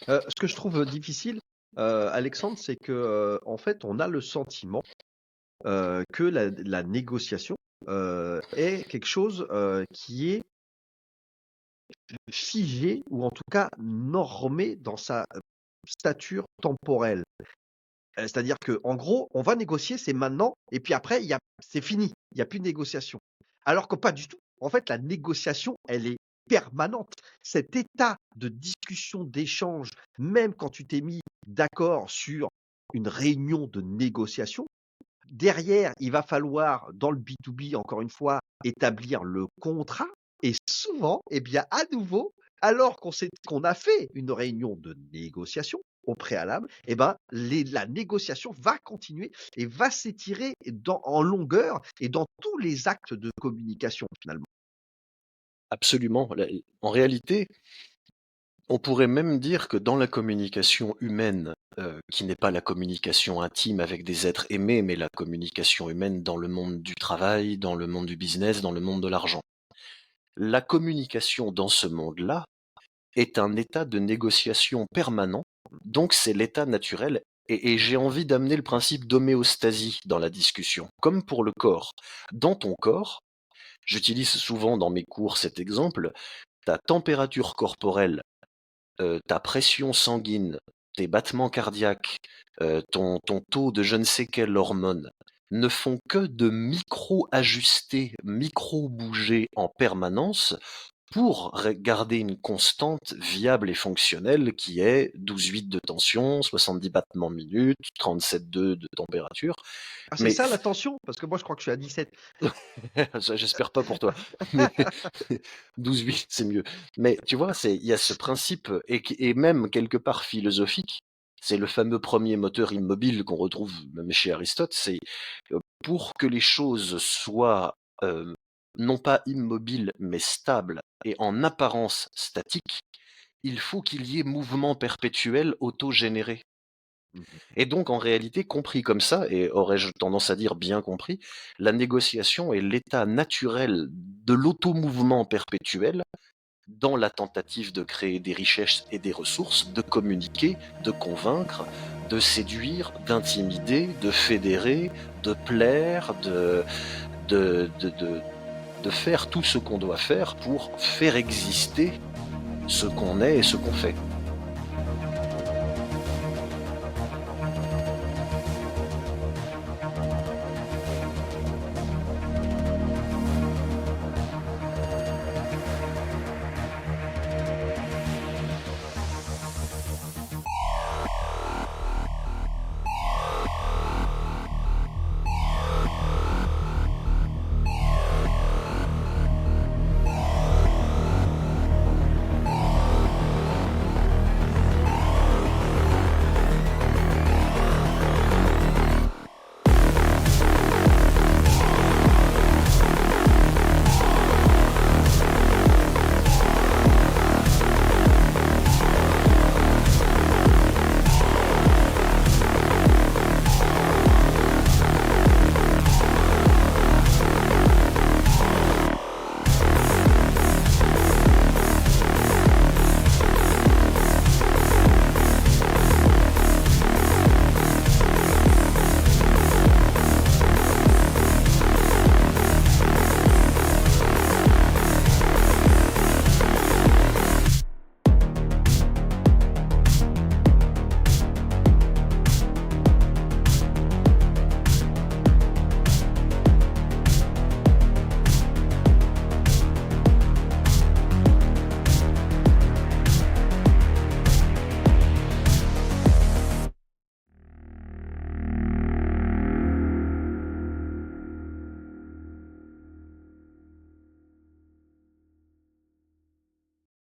Ce que je trouve difficile, Alexandre, c'est que, en fait, on a le sentiment, que la négociation, est quelque chose, qui est figé ou en tout cas normé dans sa, stature temporelle. C'est-à-dire qu'en gros, on va négocier, c'est maintenant et puis après c'est fini, il y a plus de négociation. Alors que pas du tout. En fait, la négociation, elle est permanente. Cet état de discussion, d'échange, même quand tu t'es mis d'accord sur une réunion de négociation, derrière, il va falloir, dans le B2B, encore une fois, établir le contrat. Et souvent, eh bien, à nouveau, alors qu'on a fait une réunion de négociation au préalable, eh ben, la négociation va continuer et va s'étirer en longueur et dans tous les actes de communication, finalement. Absolument. En réalité, on pourrait même dire que dans la communication humaine, qui n'est pas la communication intime avec des êtres aimés, mais la communication humaine dans le monde du travail, dans le monde du business, dans le monde de l'argent. La communication dans ce monde-là est un état de négociation permanent, donc c'est l'état naturel, et j'ai envie d'amener le principe d'homéostasie dans la discussion, comme pour le corps. Dans ton corps, j'utilise souvent dans mes cours cet exemple, ta température corporelle, ta pression sanguine, tes battements cardiaques, ton taux de je ne sais quelle hormone, ne font que de micro-ajuster, micro-bouger en permanence pour garder une constante viable et fonctionnelle qui est 12,8 de tension, 70 battements minutes, 37,2 de température. Ah, c'est Mais ça la tension? Parce que moi, je crois que je suis à 17. ça, j'espère pas pour toi. Mais 12,8, c'est mieux. Mais tu vois, il y a ce principe et même quelque part philosophique. C'est le fameux premier moteur immobile qu'on retrouve même chez Aristote. C'est pour que les choses soient non pas immobiles mais stables et en apparence statiques, il faut qu'il y ait mouvement perpétuel autogénéré. Mmh. Et donc, en réalité, compris comme ça, et aurais-je tendance à dire bien compris, la négociation est l'état naturel de l'automouvement perpétuel dans la tentative de créer des richesses et des ressources, de communiquer, de convaincre, de séduire, d'intimider, de fédérer, de plaire, de, de, de, de faire tout ce qu'on doit faire pour faire exister ce qu'on est et ce qu'on fait.